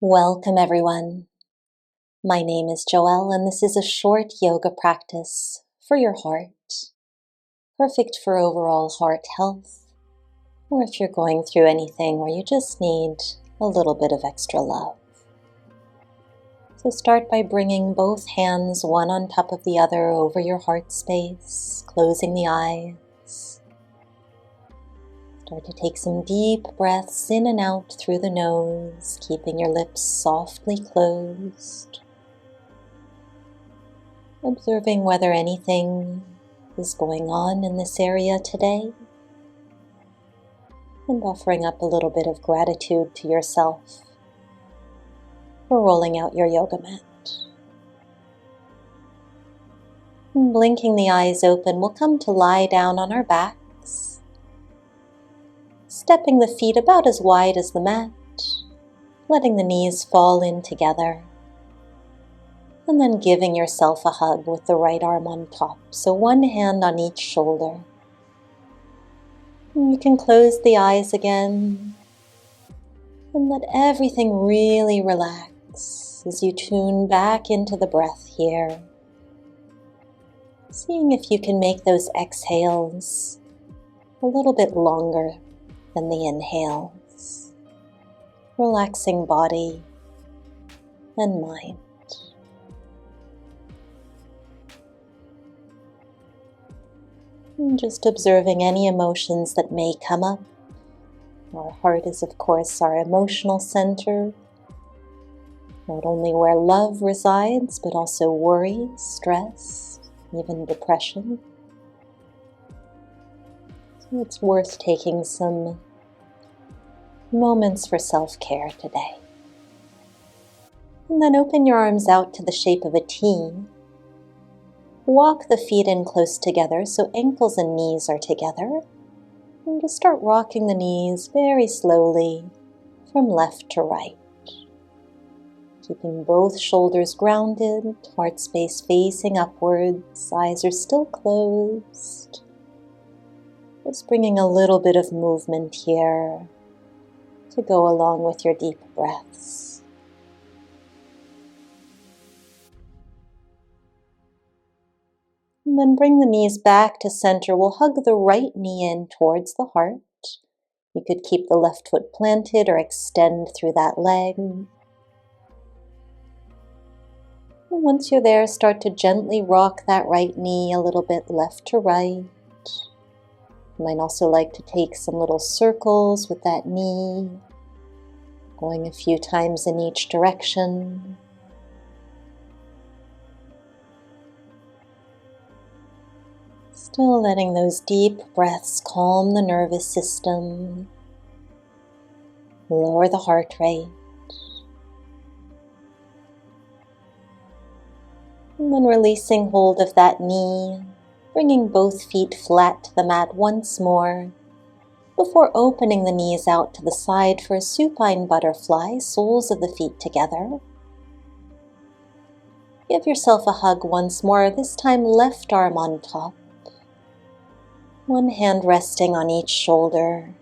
Welcome everyone. My name is Joelle and this is a short yoga practice for your heart, perfect for overall heart health, or if you're going through anything where you just need a little bit of extra love. So start by bringing both hands one on top of the other over your heart space, closing the eyes. Start to take some deep breaths in and out through the nose, keeping your lips softly closed. Observing whether anything is going on in this area today, and offering up a little bit of gratitude to yourself for rolling out your yoga mat. And blinking the eyes open, we'll come to lie down on our backs, stepping the feet about as wide as the mat, letting the knees fall in together, and then giving yourself a hug with the right arm on top, so one hand on each shoulder. And you can close the eyes again and let everything really relax as you tune back into the breath here, seeing if you can make those exhales a little bit longer than the inhales, relaxing body and mind. And just observing any emotions that may come up. Our heart is, of course, our emotional center, not only where love resides, but also worry, stress, even depression. So it's worth taking some moments for self-care today. And then open your arms out to the shape of a T. Walk the feet in close together so ankles and knees are together. And just start rocking the knees very slowly from left to right. Keeping both shoulders grounded, heart space facing upwards, eyes are still closed. Just bringing a little bit of movement here to go along with your deep breaths. And then bring the knees back to center. We'll hug the right knee in towards the heart. You could keep the left foot planted or extend through that leg. And once you're there, start to gently rock that right knee a little bit left to right. You might also like to take some little circles with that knee, going a few times in each direction. Still letting those deep breaths calm the nervous system, lower the heart rate, and then releasing hold of that knee, bringing both feet flat to the mat once more before opening the knees out to the side for a supine butterfly, soles of the feet together. Give yourself a hug once more, this time left arm on top. One hand resting on each shoulder.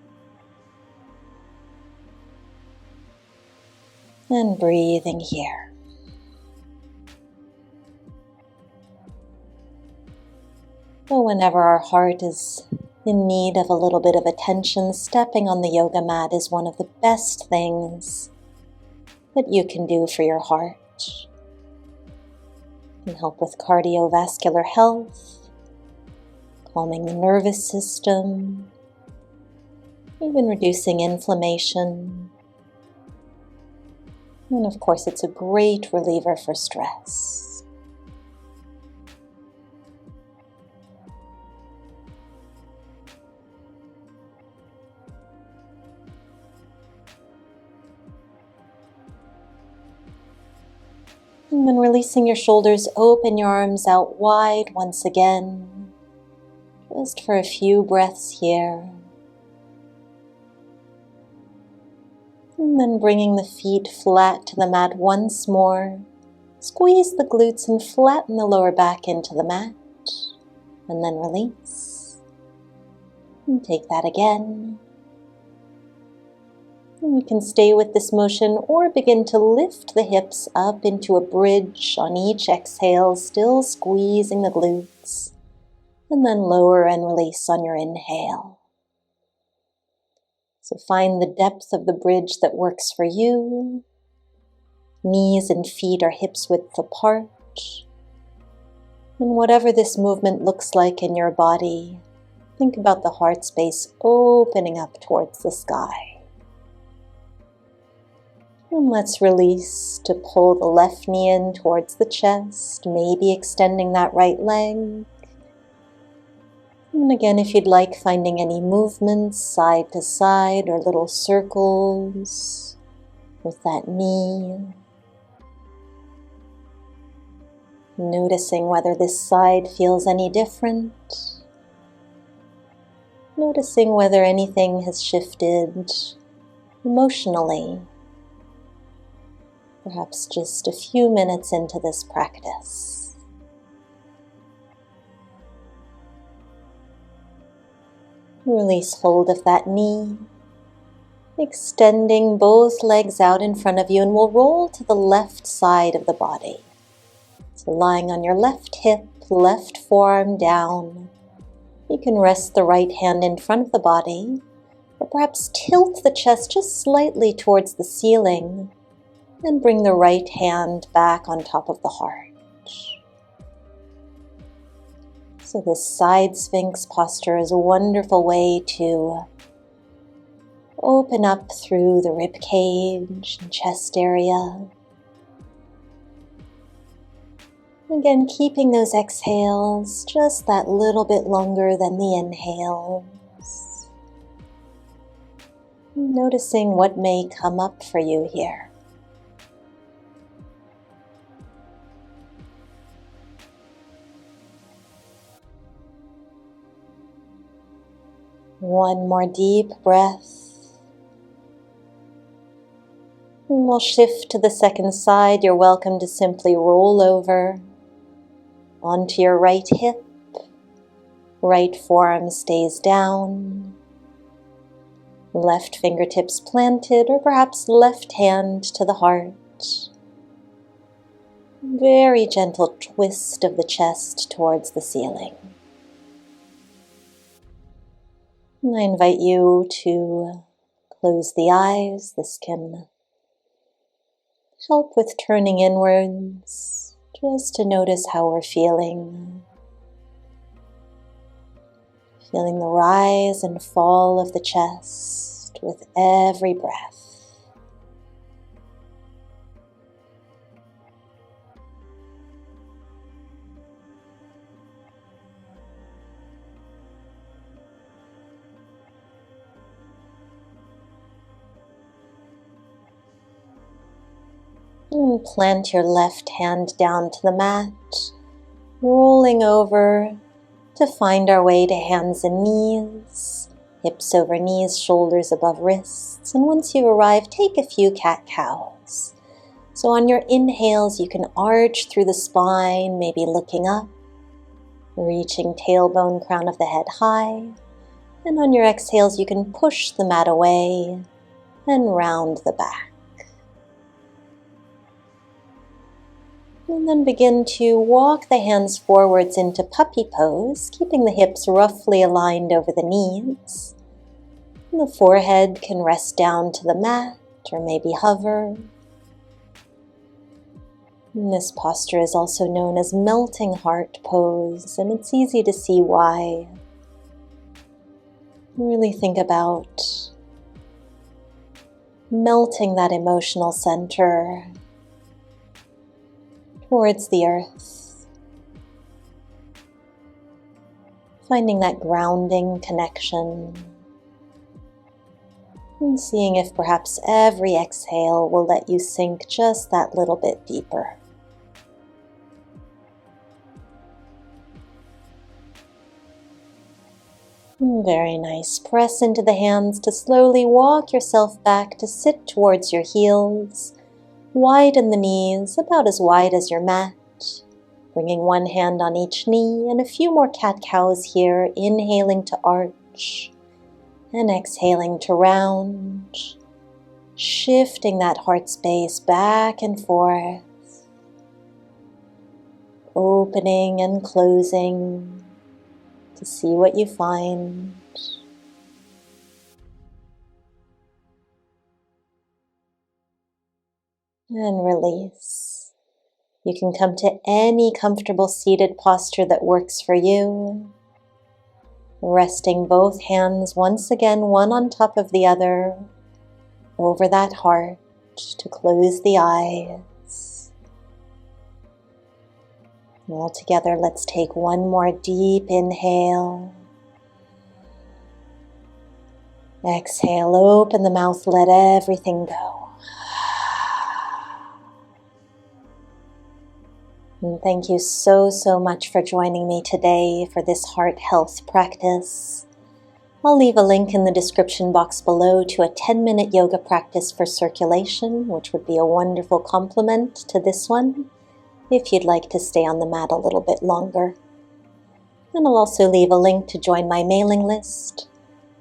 And breathing here. So whenever our heart is in need of a little bit of attention, stepping on the yoga mat is one of the best things that you can do for your heart. It can help with cardiovascular health, calming the nervous system, even reducing inflammation. And of course, it's a great reliever for stress. And then releasing your shoulders, open your arms out wide once again. Just for a few breaths here. And then bringing the feet flat to the mat once more. Squeeze the glutes and flatten the lower back into the mat. And then release. And take that again. And you can stay with this motion or begin to lift the hips up into a bridge on each exhale, still squeezing the glutes, and then lower and release on your inhale. So find the depth of the bridge that works for you. Knees and feet are hips width apart. And whatever this movement looks like in your body, think about the heart space opening up towards the sky. And let's release to pull the left knee in towards the chest, maybe extending that right leg. And again, if you'd like, finding any movements side to side or little circles with that knee. Noticing whether this side feels any different. Noticing whether anything has shifted emotionally. Perhaps just a few minutes into this practice. Release hold of that knee, extending both legs out in front of you, and we'll roll to the left side of the body. So lying on your left hip, left forearm down. You can rest the right hand in front of the body, or perhaps tilt the chest just slightly towards the ceiling. And bring the right hand back on top of the heart. So this side Sphinx posture is a wonderful way to open up through the rib cage and chest area. Again, keeping those exhales just that little bit longer than the inhales. Noticing what may come up for you here. One more deep breath. And we'll shift to the second side. You're welcome to simply roll over onto your right hip. Right forearm stays down. Left fingertips planted, or perhaps left hand to the heart. Very gentle twist of the chest towards the ceiling. And I invite you to close the eyes. This can help with turning inwards, just to notice how we're feeling. Feeling the rise and fall of the chest with every breath. And plant your left hand down to the mat, rolling over to find our way to hands and knees, hips over knees, shoulders above wrists. And once you've arrived, take a few cat-cows. So on your inhales, you can arch through the spine, maybe looking up, reaching tailbone, crown of the head high. And on your exhales, you can push the mat away and round the back. And then begin to walk the hands forwards into puppy pose, keeping the hips roughly aligned over the knees. And the forehead can rest down to the mat or maybe hover. And this posture is also known as melting heart pose, and it's easy to see why. Really think about melting that emotional center towards the earth, finding that grounding connection, and seeing if perhaps every exhale will let you sink just that little bit deeper. Very nice. Press into the hands to slowly walk yourself back to sit towards your heels. Widen the knees, about as wide as your mat, bringing one hand on each knee, and a few more cat-cows here, inhaling to arch, and exhaling to round. shifting that heart space back and forth, opening and closing to see what you find. And release. You can come to any comfortable seated posture that works for you. Resting both hands once again, one on top of the other, over that heart to close the eyes. And all together, let's take one more deep inhale. Exhale, open the mouth, let everything go. And thank you so much for joining me today for this heart health practice. I'll leave a link in the description box below to a 10-minute yoga practice for circulation, which would be a wonderful complement to this one, if you'd like to stay on the mat a little bit longer. And I'll also leave a link to join my mailing list,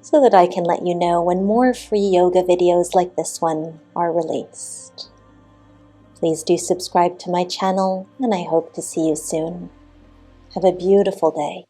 so that I can let you know when more free yoga videos like this one are released. Please do subscribe to my channel, and I hope to see you soon. Have a beautiful day.